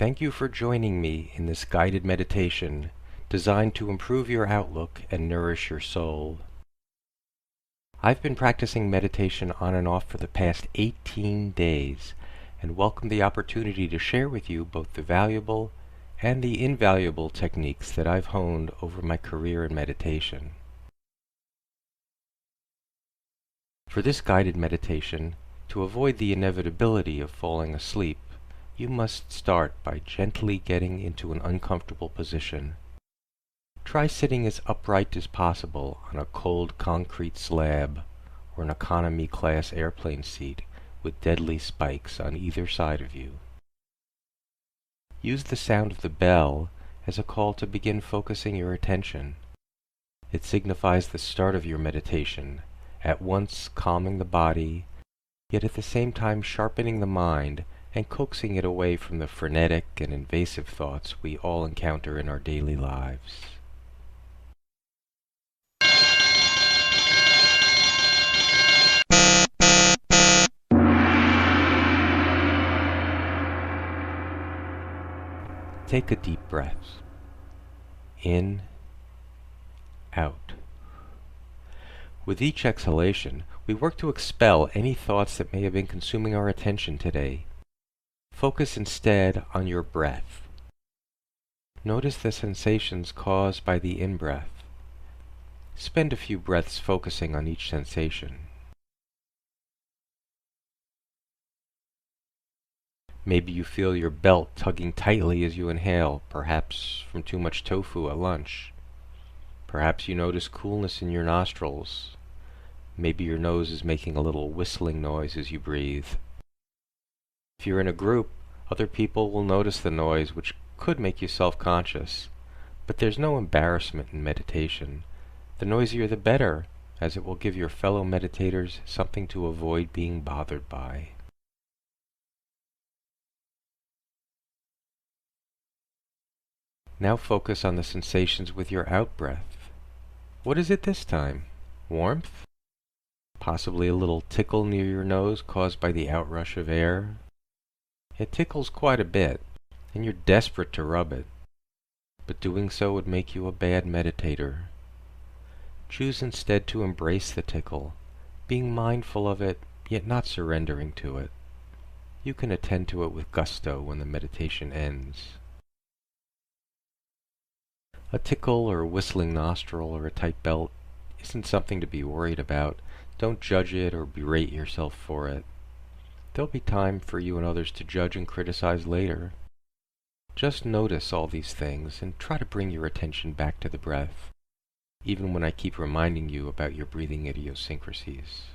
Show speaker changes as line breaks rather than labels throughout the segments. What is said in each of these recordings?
Thank you for joining me in this guided meditation designed to improve your outlook and nourish your soul. I've been practicing meditation on and off for the past 18 days and welcome the opportunity to share with you both the valuable and the invaluable techniques that I've honed over my career in meditation. For this guided meditation, to avoid the inevitability of falling asleep, you must start by gently getting into an uncomfortable position. Try sitting as upright as possible on a cold concrete slab or an economy class airplane seat with deadly spikes on either side of you. Use the sound of the bell as a call to begin focusing your attention. It signifies the start of your meditation, at once calming the body, yet at the same time sharpening the mind and coaxing it away from the frenetic and invasive thoughts we all encounter in our daily lives. Take a deep breath. In, out. With each exhalation, we work to expel any thoughts that may have been consuming our attention today. Focus instead on your breath. Notice the sensations caused by the in-breath. Spend a few breaths focusing on each sensation. Maybe you feel your belt tugging tightly as you inhale, perhaps from too much tofu at lunch. Perhaps you notice coolness in your nostrils. Maybe your nose is making a little whistling noise as you breathe. If you're in a group, other people will notice the noise, which could make you self-conscious. But there's no embarrassment in meditation. The noisier the better, as it will give your fellow meditators something to avoid being bothered by. Now focus on the sensations with your out-breath. What is it this time? Warmth? Possibly a little tickle near your nose caused by the outrush of air? It tickles quite a bit, and you're desperate to rub it, but doing so would make you a bad meditator. Choose instead to embrace the tickle, being mindful of it, yet not surrendering to it. You can attend to it with gusto when the meditation ends. A tickle or a whistling nostril or a tight belt isn't something to be worried about. Don't judge it or berate yourself for it. There'll be time for you and others to judge and criticize later. Just notice all these things and try to bring your attention back to the breath, even when I keep reminding you about your breathing idiosyncrasies.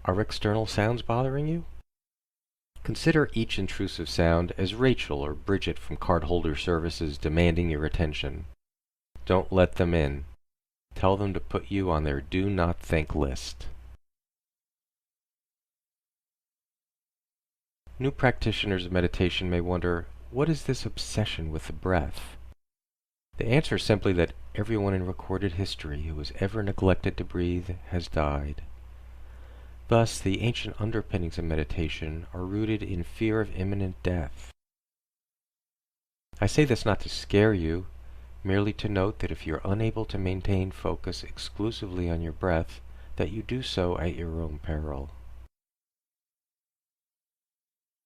Are external sounds bothering you? Consider each intrusive sound as Rachel or Bridget from Cardholder Services demanding your attention. Don't let them in. Tell them to put you on their do not think list. New practitioners of meditation may wonder, what is this obsession with the breath? The answer is simply that everyone in recorded history who has ever neglected to breathe has died. Thus, the ancient underpinnings of meditation are rooted in fear of imminent death. I say this not to scare you, merely to note that if you're unable to maintain focus exclusively on your breath, that you do so at your own peril.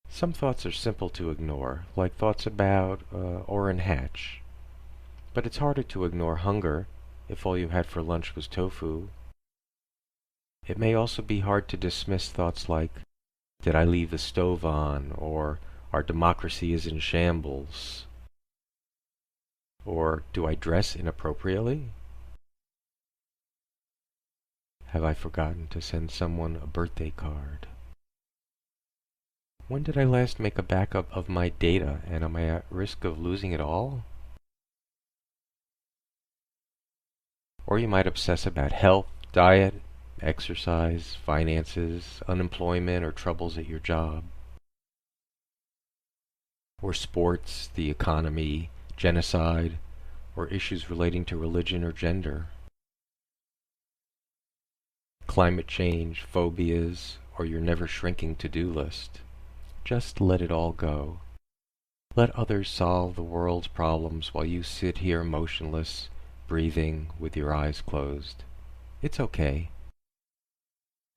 Some thoughts are simple to ignore, like thoughts about Orrin Hatch. But it's harder to ignore hunger if all you had for lunch was tofu. It may also be hard to dismiss thoughts like, did I leave the stove on? Or, our democracy is in shambles? Or, do I dress inappropriately? Have I forgotten to send someone a birthday card? When did I last make a backup of my data, and am I at risk of losing it all? Or you might obsess about health, diet, exercise, finances, unemployment, or troubles at your job. Or sports, the economy, genocide, or issues relating to religion or gender. Climate change, phobias, or your never-shrinking to-do list. Just let it all go. Let others solve the world's problems while you sit here motionless, breathing with your eyes closed. It's okay.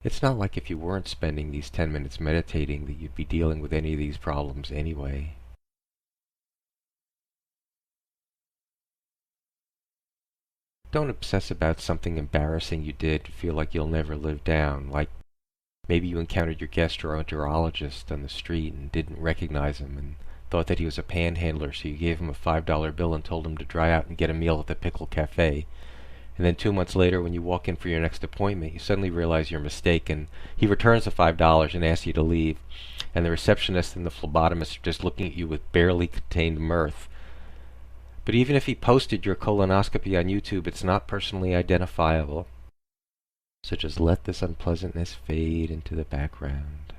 It's not like if you weren't spending these 10 minutes meditating that you'd be dealing with any of these problems anyway. Don't obsess about something embarrassing you did to feel like you'll never live down, like maybe you encountered your gastroenterologist on the street and didn't recognize him and thought that he was a panhandler, so you gave him a $5 bill and told him to dry out and get a meal at the Pickle Cafe. And then 2 months later, when you walk in for your next appointment, you suddenly realize your mistake, and he returns the $5 and asks you to leave. And the receptionist and the phlebotomist are just looking at you with barely contained mirth. But even if he posted your colonoscopy on YouTube, it's not personally identifiable. So just let this unpleasantness fade into the background.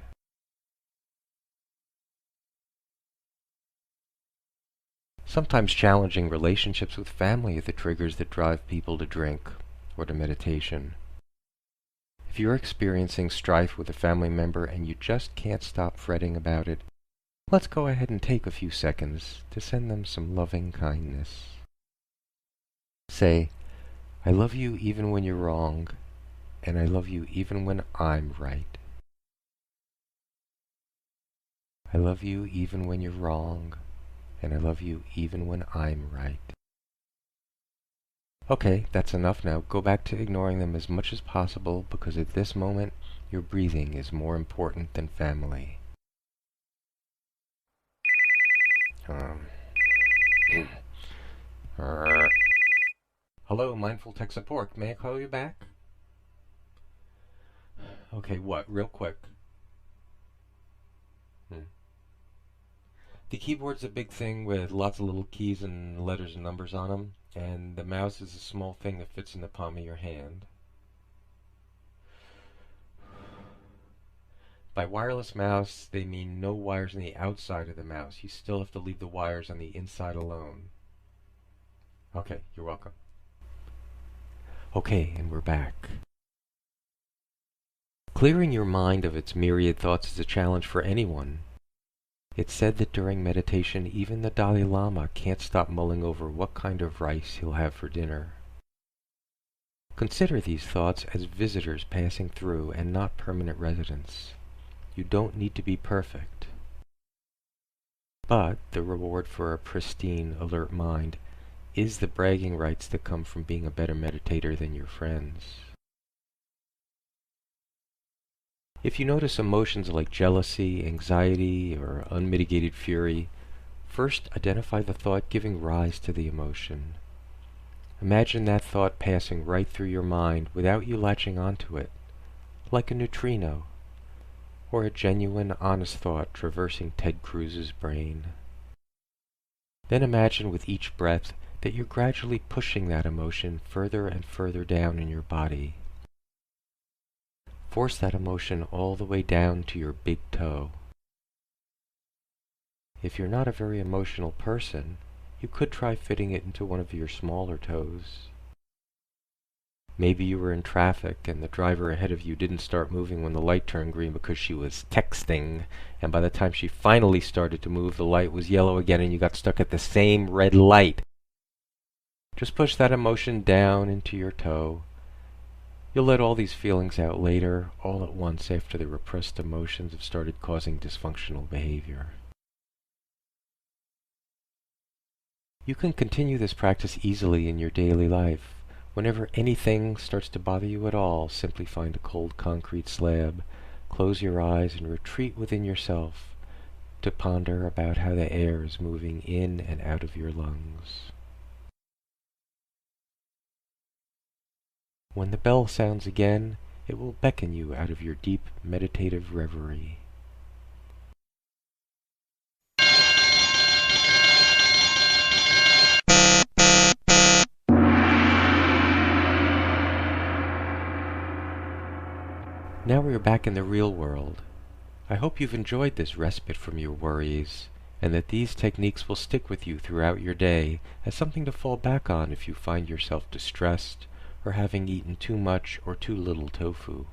Sometimes challenging relationships with family are the triggers that drive people to drink or to meditation. If you're experiencing strife with a family member and you just can't stop fretting about it, let's go ahead and take a few seconds to send them some loving kindness. Say, I love you even when you're wrong, and I love you even when I'm right. I love you even when you're wrong, and I love you even when I'm right. Okay, that's enough now. Go back to ignoring them as much as possible, because at this moment, your breathing is more important than family. Hello, Mindful Tech Support. May I call you back? Okay, what? Real quick. The keyboard's a big thing with lots of little keys and letters and numbers on them, and the mouse is a small thing that fits in the palm of your hand. By wireless mouse, they mean no wires on the outside of the mouse. You still have to leave the wires on the inside alone. Okay, you're welcome. Okay, and we're back. Clearing your mind of its myriad thoughts is a challenge for anyone. It's said that during meditation, even the Dalai Lama can't stop mulling over what kind of rice he'll have for dinner. Consider these thoughts as visitors passing through and not permanent residents. You don't need to be perfect. But the reward for a pristine, alert mind is the bragging rights that come from being a better meditator than your friends. If you notice emotions like jealousy, anxiety, or unmitigated fury, first identify the thought giving rise to the emotion. Imagine that thought passing right through your mind without you latching onto it, like a neutrino, or a genuine, honest thought traversing Ted Cruz's brain. Then imagine with each breath that you're gradually pushing that emotion further and further down in your body. Force that emotion all the way down to your big toe. If you're not a very emotional person, you could try fitting it into one of your smaller toes. Maybe you were in traffic and the driver ahead of you didn't start moving when the light turned green because she was texting, and by the time she finally started to move, the light was yellow again and you got stuck at the same red light. Just push that emotion down into your toe. You'll let all these feelings out later, all at once after the repressed emotions have started causing dysfunctional behavior. You can continue this practice easily in your daily life. Whenever anything starts to bother you at all, simply find a cold concrete slab, close your eyes, and retreat within yourself to ponder about how the air is moving in and out of your lungs. When the bell sounds again, it will beckon you out of your deep meditative reverie. Now we're back in the real world. I hope you've enjoyed this respite from your worries, and that these techniques will stick with you throughout your day as something to fall back on if you find yourself distressed or having eaten too much or too little tofu.